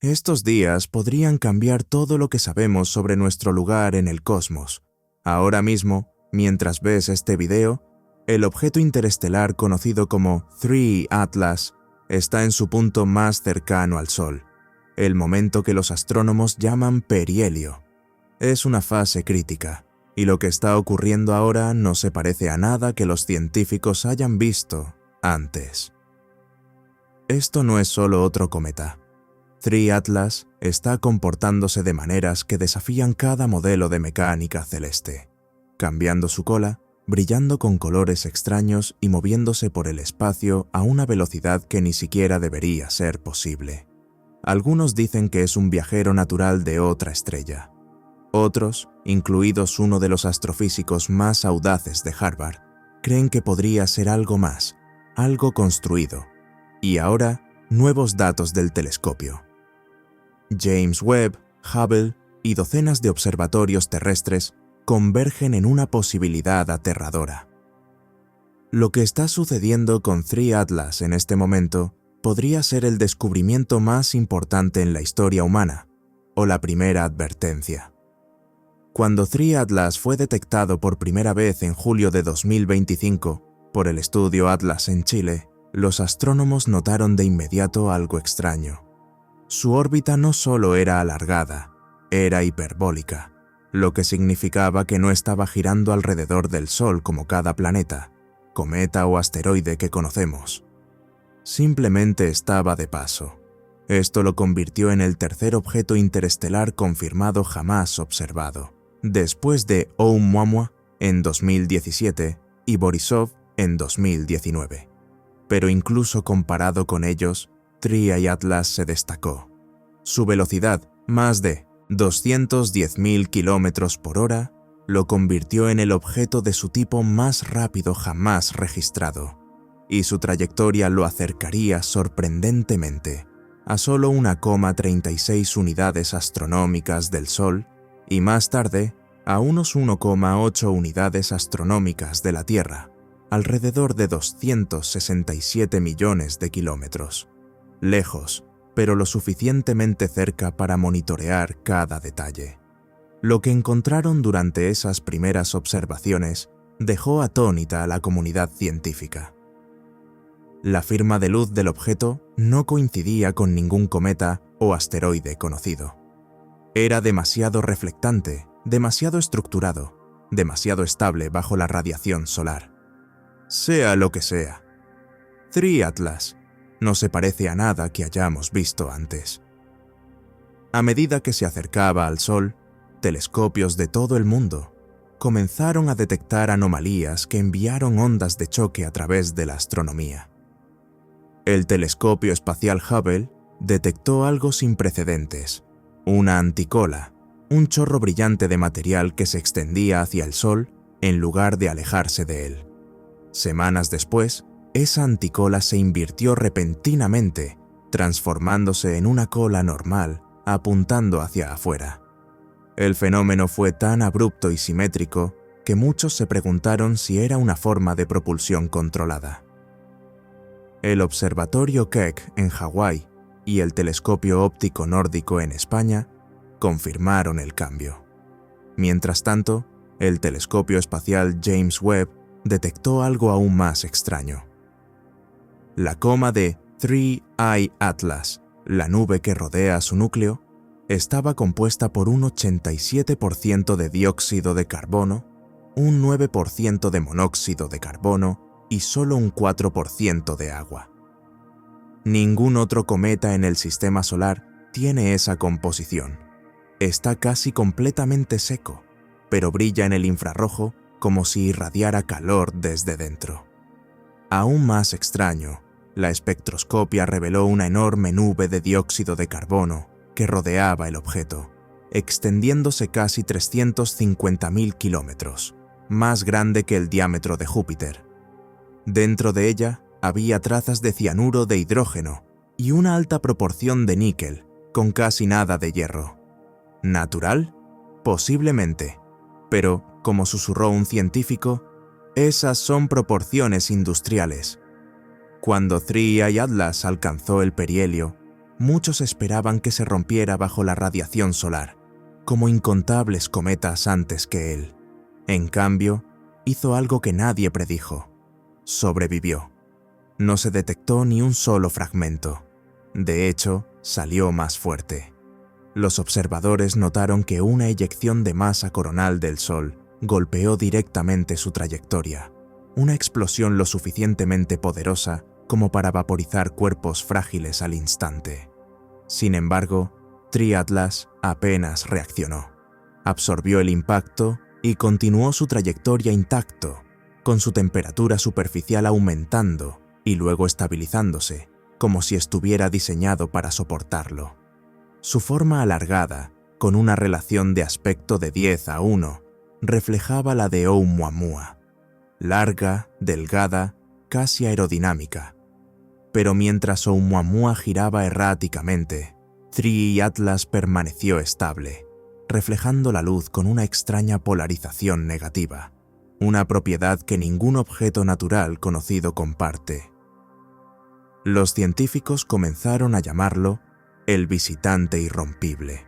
Estos días podrían cambiar todo lo que sabemos sobre nuestro lugar en el cosmos. Ahora mismo, mientras ves este video, el objeto interestelar conocido como 3 Atlas está en su punto más cercano al Sol, el momento que los astrónomos llaman perihelio. Es una fase crítica, y lo que está ocurriendo ahora no se parece a nada que los científicos hayan visto antes. Esto no es solo otro cometa. 3 Atlas está comportándose de maneras que desafían cada modelo de mecánica celeste, cambiando su cola, brillando con colores extraños y moviéndose por el espacio a una velocidad que ni siquiera debería ser posible. Algunos dicen que es un viajero natural de otra estrella. Otros, incluidos uno de los astrofísicos más audaces de Harvard, creen que podría ser algo más, algo construido. Y ahora, nuevos datos del telescopio. James Webb, Hubble y docenas de observatorios terrestres convergen en una posibilidad aterradora. Lo que está sucediendo con 3 Atlas en este momento podría ser el descubrimiento más importante en la historia humana, o la primera advertencia. Cuando 3 Atlas fue detectado por primera vez en julio de 2025 por el estudio Atlas en Chile, los astrónomos notaron de inmediato algo extraño. Su órbita no solo era alargada, era hiperbólica, lo que significaba que no estaba girando alrededor del Sol como cada planeta, cometa o asteroide que conocemos. Simplemente estaba de paso. Esto lo convirtió en el tercer objeto interestelar confirmado jamás observado, después de Oumuamua en 2017 y Borisov en 2019. Pero incluso comparado con ellos, 3 Atlas se destacó. Su velocidad, más de 210.000 km por hora, lo convirtió en el objeto de su tipo más rápido jamás registrado, y su trayectoria lo acercaría sorprendentemente a solo 1,36 unidades astronómicas del Sol y más tarde a unos 1,8 unidades astronómicas de la Tierra, alrededor de 267 millones de kilómetros. Lejos, pero lo suficientemente cerca para monitorear cada detalle. Lo que encontraron durante esas primeras observaciones dejó atónita a la comunidad científica. La firma de luz del objeto no coincidía con ningún cometa o asteroide conocido. Era demasiado reflectante, demasiado estructurado, demasiado estable bajo la radiación solar. Sea lo que sea, 3 Atlas no se parece a nada que hayamos visto antes. A medida que se acercaba al Sol, telescopios de todo el mundo comenzaron a detectar anomalías que enviaron ondas de choque a través de la astronomía. El telescopio espacial Hubble detectó algo sin precedentes, una anticola, un chorro brillante de material que se extendía hacia el Sol en lugar de alejarse de él. Semanas después, esa anticola se invirtió repentinamente, transformándose en una cola normal, apuntando hacia afuera. El fenómeno fue tan abrupto y simétrico que muchos se preguntaron si era una forma de propulsión controlada. El observatorio Keck en Hawái y el telescopio óptico nórdico en España confirmaron el cambio. Mientras tanto, el telescopio espacial James Webb detectó algo aún más extraño. La coma de 3 Atlas, la nube que rodea su núcleo, estaba compuesta por un 87% de dióxido de carbono, un 9% de monóxido de carbono y solo un 4% de agua. Ningún otro cometa en el sistema solar tiene esa composición. Está casi completamente seco, pero brilla en el infrarrojo como si irradiara calor desde dentro. Aún más extraño, la espectroscopia reveló una enorme nube de dióxido de carbono que rodeaba el objeto, extendiéndose casi 350.000 kilómetros, más grande que el diámetro de Júpiter. Dentro de ella había trazas de cianuro de hidrógeno y una alta proporción de níquel, con casi nada de hierro. ¿Natural? Posiblemente, pero, como susurró un científico, esas son proporciones industriales. Cuando 3 Atlas alcanzó el perihelio, muchos esperaban que se rompiera bajo la radiación solar, como incontables cometas antes que él. En cambio, hizo algo que nadie predijo. Sobrevivió. No se detectó ni un solo fragmento. De hecho, salió más fuerte. Los observadores notaron que una eyección de masa coronal del Sol golpeó directamente su trayectoria, una explosión lo suficientemente poderosa como para vaporizar cuerpos frágiles al instante. Sin embargo, 3 Atlas apenas reaccionó. Absorbió el impacto y continuó su trayectoria intacto, con su temperatura superficial aumentando y luego estabilizándose, como si estuviera diseñado para soportarlo. Su forma alargada, con una relación de aspecto de 10:1, reflejaba la de Oumuamua, larga, delgada, casi aerodinámica. Pero mientras Oumuamua giraba erráticamente, 3 Atlas permaneció estable, reflejando la luz con una extraña polarización negativa, una propiedad que ningún objeto natural conocido comparte. Los científicos comenzaron a llamarlo el visitante irrompible.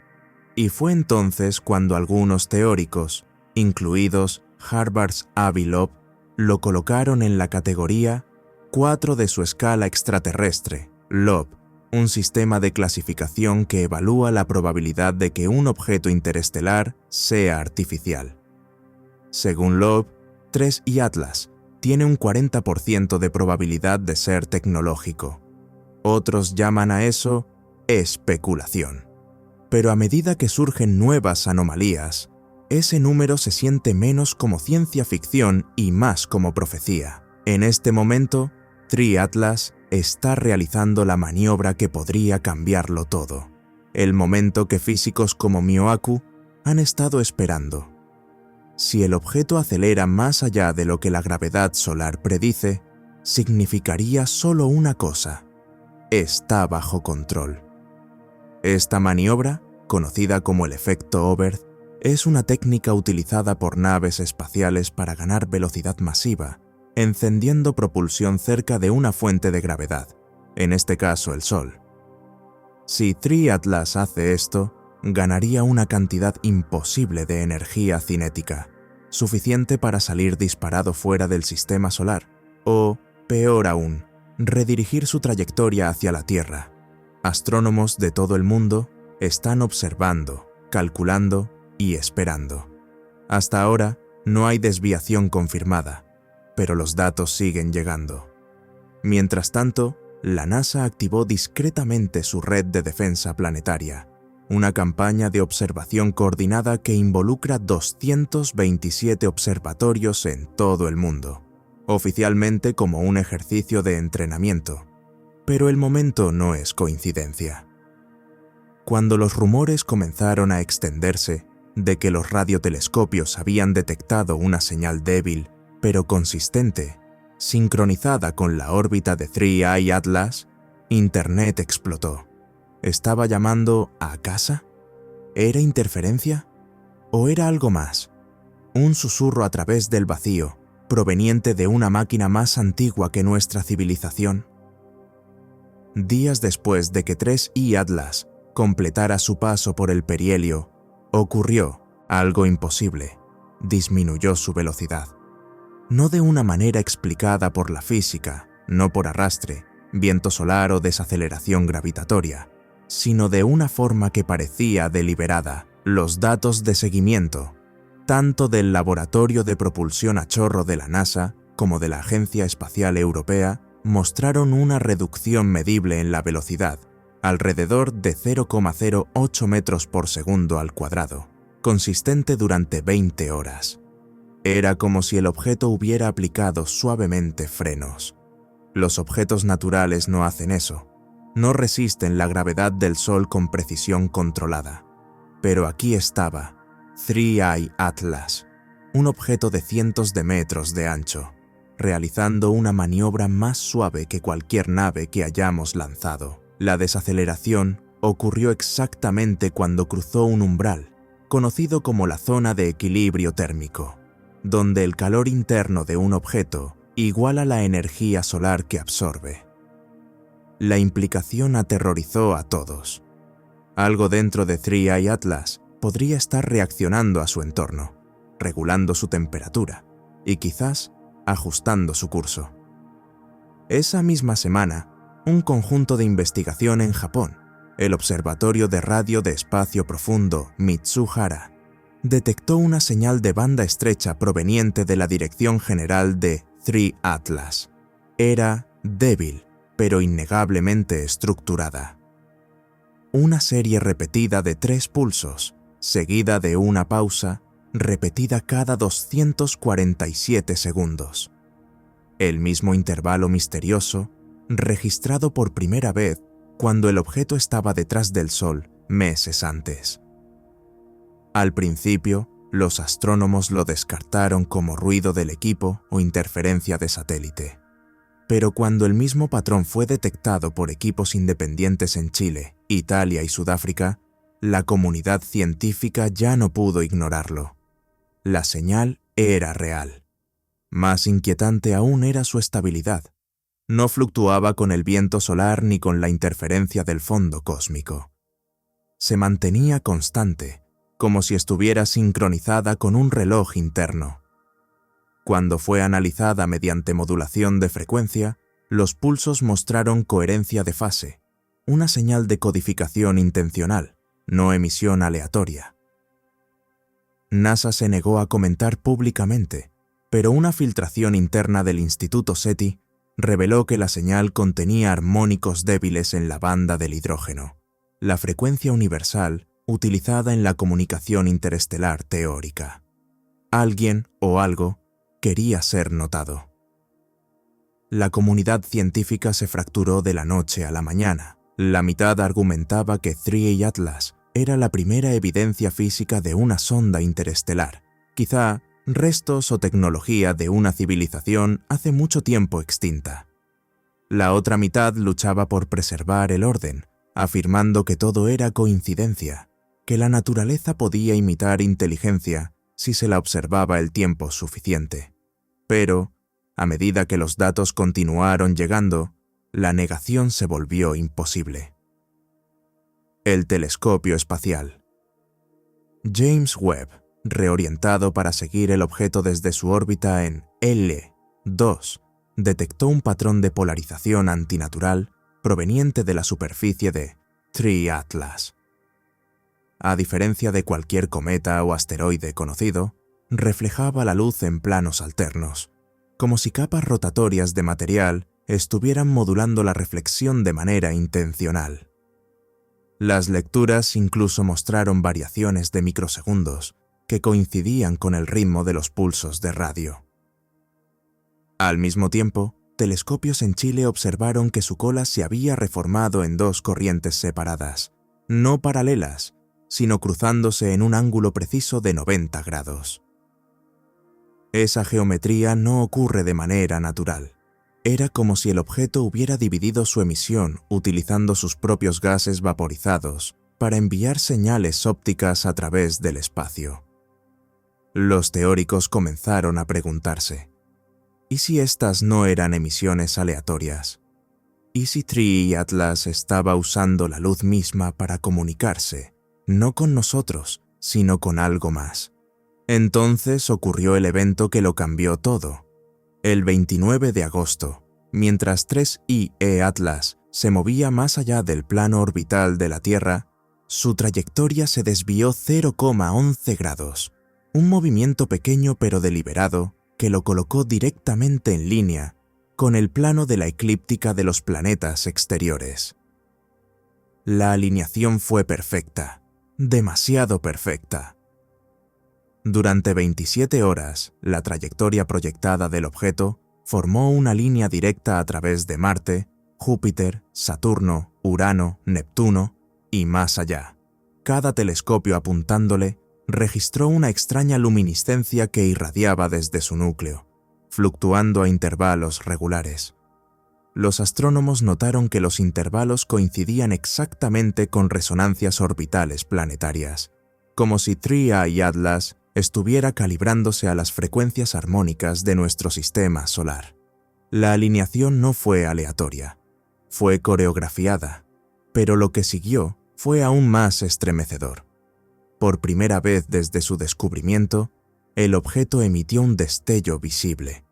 Y fue entonces cuando algunos teóricos, incluidos Harvard's Avi Loeb, lo colocaron en la categoría 4 de su escala extraterrestre, Loeb, un sistema de clasificación que evalúa la probabilidad de que un objeto interestelar sea artificial. Según Loeb, 3 Atlas tiene un 40% de probabilidad de ser tecnológico. Otros llaman a eso especulación. Pero a medida que surgen nuevas anomalías, ese número se siente menos como ciencia ficción y más como profecía. En este momento, 3 Atlas está realizando la maniobra que podría cambiarlo todo. El momento que físicos como Mioaku han estado esperando. Si el objeto acelera más allá de lo que la gravedad solar predice, significaría solo una cosa: está bajo control. Esta maniobra, conocida como el efecto Oberth, es una técnica utilizada por naves espaciales para ganar velocidad masiva, encendiendo propulsión cerca de una fuente de gravedad, en este caso el Sol. Si 3 Atlas hace esto, ganaría una cantidad imposible de energía cinética, suficiente para salir disparado fuera del sistema solar, o, peor aún, redirigir su trayectoria hacia la Tierra. Astrónomos de todo el mundo están observando, calculando y esperando. Hasta ahora no hay desviación confirmada, pero los datos siguen llegando. Mientras tanto, la NASA activó discretamente su red de defensa planetaria, una campaña de observación coordinada que involucra 227 observatorios en todo el mundo, oficialmente como un ejercicio de entrenamiento. Pero el momento no es coincidencia. Cuando los rumores comenzaron a extenderse de que los radiotelescopios habían detectado una señal débil, pero consistente, sincronizada con la órbita de 3 Atlas, Internet explotó. ¿Estaba llamando a casa? ¿Era interferencia? ¿O era algo más? Un susurro a través del vacío, proveniente de una máquina más antigua que nuestra civilización. Días después de que 3 Atlas completara su paso por el perihelio, ocurrió algo imposible: disminuyó su velocidad. No de una manera explicada por la física, no por arrastre, viento solar o desaceleración gravitatoria, sino de una forma que parecía deliberada. Los datos de seguimiento, tanto del Laboratorio de Propulsión a Chorro de la NASA como de la Agencia Espacial Europea, mostraron una reducción medible en la velocidad, alrededor de 0,08 metros por segundo al cuadrado, consistente durante 20 horas. Era como si el objeto hubiera aplicado suavemente frenos. Los objetos naturales no hacen eso, no resisten la gravedad del Sol con precisión controlada. Pero aquí estaba 3 Atlas, un objeto de cientos de metros de ancho, realizando una maniobra más suave que cualquier nave que hayamos lanzado. La desaceleración ocurrió exactamente cuando cruzó un umbral, conocido como la zona de equilibrio térmico, donde el calor interno de un objeto iguala la energía solar que absorbe. La implicación aterrorizó a todos. Algo dentro de Three Eye Atlas podría estar reaccionando a su entorno, regulando su temperatura y quizás ajustando su curso. Esa misma semana, un conjunto de investigación en Japón, el Observatorio de Radio de Espacio Profundo Mitsuhara, detectó una señal de banda estrecha proveniente de la Dirección General de Three Atlas. Era débil, pero innegablemente estructurada. Una serie repetida de 3 pulsos, seguida de una pausa, repetida cada 247 segundos. El mismo intervalo misterioso, registrado por primera vez cuando el objeto estaba detrás del Sol meses antes. Al principio, los astrónomos lo descartaron como ruido del equipo o interferencia de satélite. Pero cuando el mismo patrón fue detectado por equipos independientes en Chile, Italia y Sudáfrica, la comunidad científica ya no pudo ignorarlo. La señal era real. Más inquietante aún era su estabilidad. No fluctuaba con el viento solar ni con la interferencia del fondo cósmico. Se mantenía constante, como si estuviera sincronizada con un reloj interno. Cuando fue analizada mediante modulación de frecuencia, los pulsos mostraron coherencia de fase, una señal de codificación intencional, no emisión aleatoria. NASA se negó a comentar públicamente, pero una filtración interna del Instituto SETI reveló que la señal contenía armónicos débiles en la banda del hidrógeno, la frecuencia universal utilizada en la comunicación interestelar teórica. Alguien o algo quería ser notado. La comunidad científica se fracturó de la noche a la mañana. La mitad argumentaba que Three Eye Atlas era la primera evidencia física de una sonda interestelar, quizá restos o tecnología de una civilización hace mucho tiempo extinta. La otra mitad luchaba por preservar el orden, afirmando que todo era coincidencia, que la naturaleza podía imitar inteligencia si se la observaba el tiempo suficiente. Pero, a medida que los datos continuaron llegando, la negación se volvió imposible. El telescopio espacial. James Webb, reorientado para seguir el objeto desde su órbita en L2, detectó un patrón de polarización antinatural proveniente de la superficie de Three Atlas. A diferencia de cualquier cometa o asteroide conocido, reflejaba la luz en planos alternos, como si capas rotatorias de material estuvieran modulando la reflexión de manera intencional. Las lecturas incluso mostraron variaciones de microsegundos que coincidían con el ritmo de los pulsos de radio. Al mismo tiempo, telescopios en Chile observaron que su cola se había reformado en 2 corrientes separadas, no paralelas, sino cruzándose en un ángulo preciso de 90 grados. Esa geometría no ocurre de manera natural. Era como si el objeto hubiera dividido su emisión utilizando sus propios gases vaporizados para enviar señales ópticas a través del espacio. Los teóricos comenzaron a preguntarse, ¿y si estas no eran emisiones aleatorias? ¿Y si Three Eye Atlas estaba usando la luz misma para comunicarse, no con nosotros, sino con algo más? Entonces ocurrió el evento que lo cambió todo. El 29 de agosto, mientras 3IE Atlas se movía más allá del plano orbital de la Tierra, su trayectoria se desvió 0,11 grados, un movimiento pequeño pero deliberado que lo colocó directamente en línea con el plano de la eclíptica de los planetas exteriores. La alineación fue perfecta, demasiado perfecta. Durante 27 horas, la trayectoria proyectada del objeto formó una línea directa a través de Marte, Júpiter, Saturno, Urano, Neptuno y más allá. Cada telescopio apuntándole registró una extraña luminiscencia que irradiaba desde su núcleo, fluctuando a intervalos regulares. Los astrónomos notaron que los intervalos coincidían exactamente con resonancias orbitales planetarias, como si Three Eye Atlas estuviera calibrándose a las frecuencias armónicas de nuestro sistema solar. La alineación no fue aleatoria. Fue coreografiada, pero lo que siguió fue aún más estremecedor. Por primera vez desde su descubrimiento, el objeto emitió un destello visible,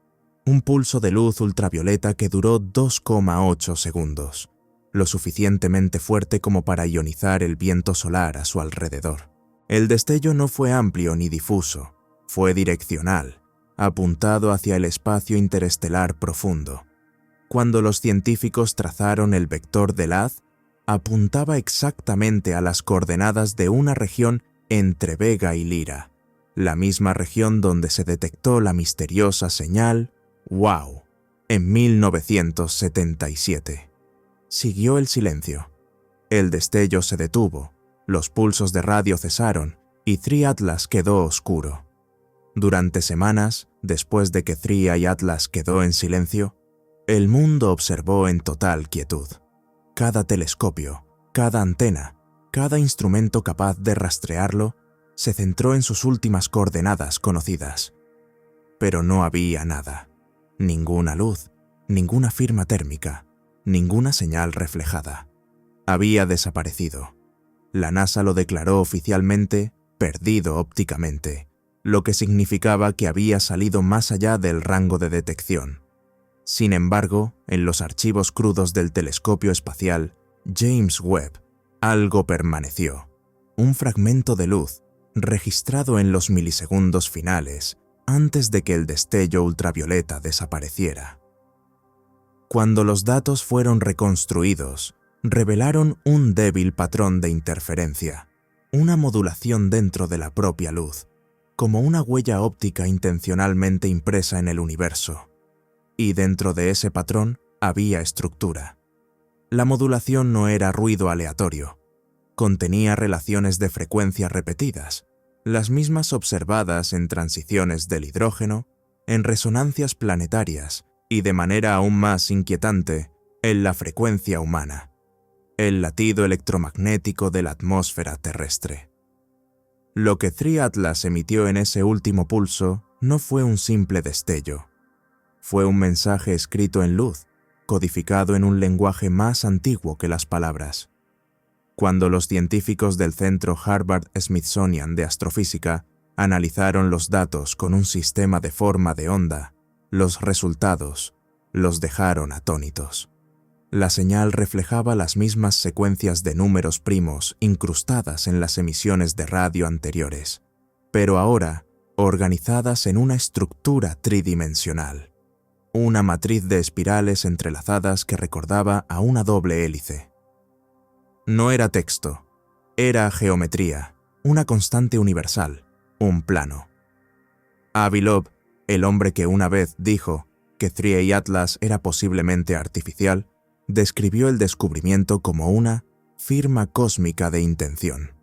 un pulso de luz ultravioleta que duró 2,8 segundos, lo suficientemente fuerte como para ionizar el viento solar a su alrededor. El destello no fue amplio ni difuso, fue direccional, apuntado hacia el espacio interestelar profundo. Cuando los científicos trazaron el vector del haz, apuntaba exactamente a las coordenadas de una región entre Vega y Lira, la misma región donde se detectó la misteriosa señal «Wow» en 1977. Siguió el silencio. El destello se detuvo, los pulsos de radio cesaron y Three Atlas quedó oscuro. Durante semanas, después de que Three Atlas quedó en silencio, el mundo observó en total quietud. Cada telescopio, cada antena, cada instrumento capaz de rastrearlo, se centró en sus últimas coordenadas conocidas. Pero no había nada. Ninguna luz, ninguna firma térmica, ninguna señal reflejada. Había desaparecido. La NASA lo declaró oficialmente perdido ópticamente, lo que significaba que había salido más allá del rango de detección. Sin embargo, en los archivos crudos del telescopio espacial James Webb, algo permaneció. Un fragmento de luz, registrado en los milisegundos finales, antes de que el destello ultravioleta desapareciera. Cuando los datos fueron reconstruidos, revelaron un débil patrón de interferencia, una modulación dentro de la propia luz, como una huella óptica intencionalmente impresa en el universo. Y dentro de ese patrón había estructura. La modulación no era ruido aleatorio. Contenía relaciones de frecuencia repetidas, las mismas observadas en transiciones del hidrógeno, en resonancias planetarias y, de manera aún más inquietante, en la frecuencia humana, el latido electromagnético de la atmósfera terrestre. Lo que Three Atlas emitió en ese último pulso no fue un simple destello. Fue un mensaje escrito en luz, codificado en un lenguaje más antiguo que las palabras. Cuando los científicos del Centro Harvard-Smithsonian de Astrofísica analizaron los datos con un sistema de forma de onda, los resultados los dejaron atónitos. La señal reflejaba las mismas secuencias de números primos incrustadas en las emisiones de radio anteriores, pero ahora organizadas en una estructura tridimensional. Una matriz de espirales entrelazadas que recordaba a una doble hélice. No era texto, era geometría, una constante universal, un plano. Avi Loeb, el hombre que una vez dijo que Three Atlas era posiblemente artificial, describió el descubrimiento como una firma cósmica de intención.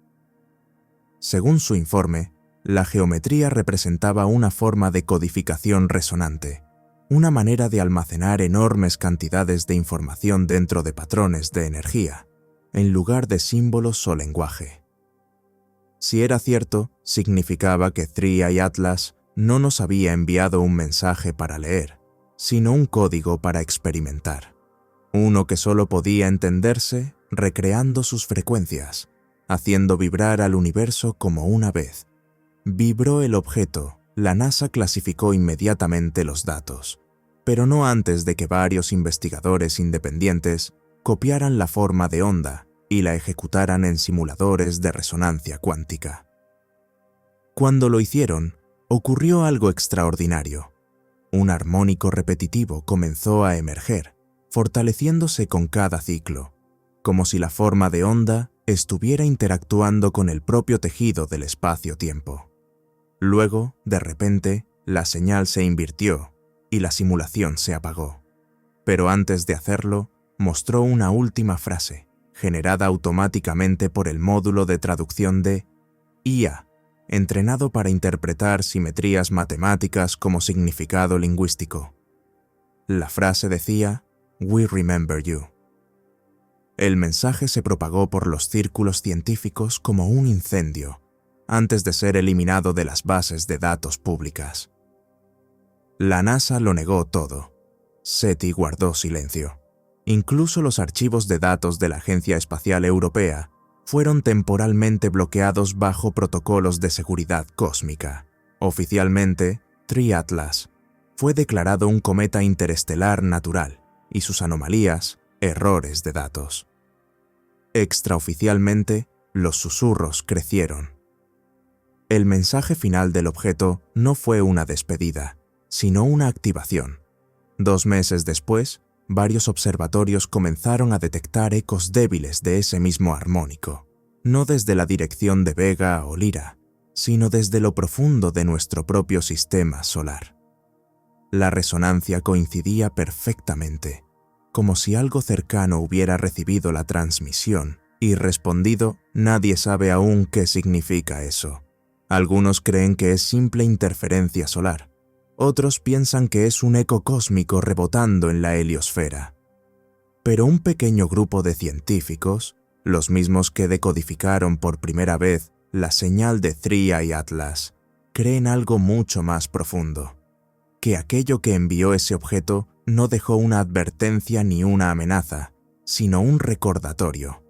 Según su informe, la geometría representaba una forma de codificación resonante, una manera de almacenar enormes cantidades de información dentro de patrones de energía, en lugar de símbolos o lenguaje. Si era cierto, significaba que Three Atlas no nos había enviado un mensaje para leer, sino un código para experimentar. Uno que solo podía entenderse recreando sus frecuencias, haciendo vibrar al universo como una vez. Vibró el objeto, la NASA clasificó inmediatamente los datos, pero no antes de que varios investigadores independientes copiaran la forma de onda y la ejecutaran en simuladores de resonancia cuántica. Cuando lo hicieron, ocurrió algo extraordinario. Un armónico repetitivo comenzó a emerger, fortaleciéndose con cada ciclo, como si la forma de onda estuviera interactuando con el propio tejido del espacio-tiempo. Luego, de repente, la señal se invirtió y la simulación se apagó. Pero antes de hacerlo, mostró una última frase, generada automáticamente por el módulo de traducción de IA, entrenado para interpretar simetrías matemáticas como significado lingüístico. La frase decía, "We remember you". El mensaje se propagó por los círculos científicos como un incendio, antes de ser eliminado de las bases de datos públicas. La NASA lo negó todo. SETI guardó silencio. Incluso los archivos de datos de la Agencia Espacial Europea fueron temporalmente bloqueados bajo protocolos de seguridad cósmica. Oficialmente, 3 Atlas fue declarado un cometa interestelar natural y sus anomalías, errores de datos. Extraoficialmente, los susurros crecieron. El mensaje final del objeto no fue una despedida, sino una activación. 2 meses después, varios observatorios comenzaron a detectar ecos débiles de ese mismo armónico, no desde la dirección de Vega o Lira, sino desde lo profundo de nuestro propio sistema solar. La resonancia coincidía perfectamente, como si algo cercano hubiera recibido la transmisión y respondido. Nadie sabe aún qué significa eso. Algunos creen que es simple interferencia solar. Otros piensan que es un eco cósmico rebotando en la heliosfera. Pero un pequeño grupo de científicos, los mismos que decodificaron por primera vez la señal de 3 Atlas, creen algo mucho más profundo, que aquello que envió ese objeto no dejó una advertencia ni una amenaza, sino un recordatorio.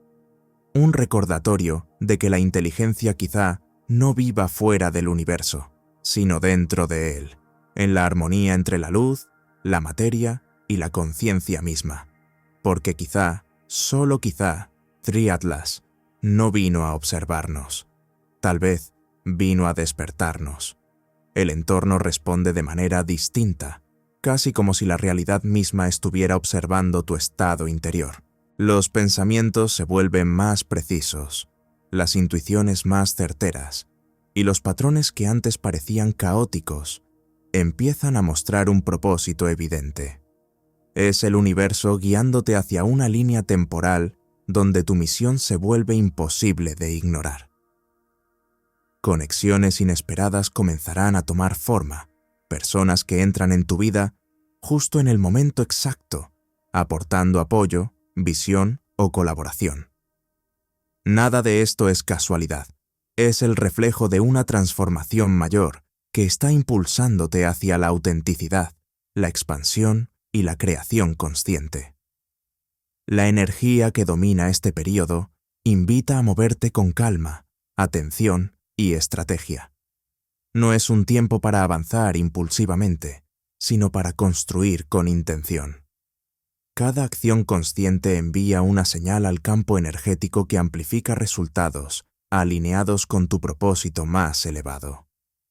Un recordatorio de que la inteligencia quizá no viva fuera del universo, sino dentro de él, en la armonía entre la luz, la materia y la conciencia misma. Porque quizá, solo quizá, 3 Atlas no vino a observarnos. Tal vez vino a despertarnos. El entorno responde de manera distinta, casi como si la realidad misma estuviera observando tu estado interior. Los pensamientos se vuelven más precisos, las intuiciones más certeras, y los patrones que antes parecían caóticos empiezan a mostrar un propósito evidente. Es el universo guiándote hacia una línea temporal donde tu misión se vuelve imposible de ignorar. Conexiones inesperadas comenzarán a tomar forma, personas que entran en tu vida justo en el momento exacto, aportando apoyo, visión o colaboración. Nada de esto es casualidad, es el reflejo de una transformación mayor que está impulsándote hacia la autenticidad, la expansión y la creación consciente. La energía que domina este período invita a moverte con calma, atención y estrategia. No es un tiempo para avanzar impulsivamente, sino para construir con intención. Cada acción consciente envía una señal al campo energético que amplifica resultados alineados con tu propósito más elevado.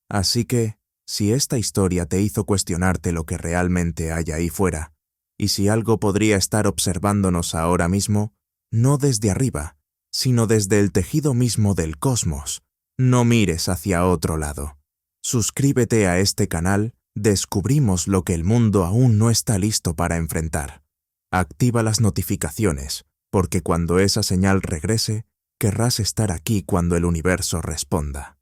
Así que, si esta historia te hizo cuestionarte lo que realmente hay ahí fuera, y si algo podría estar observándonos ahora mismo, no desde arriba, sino desde el tejido mismo del cosmos, no mires hacia otro lado. Suscríbete a este canal, descubrimos lo que el mundo aún no está listo para enfrentar. Activa las notificaciones, porque cuando esa señal regrese, querrás estar aquí cuando el universo responda.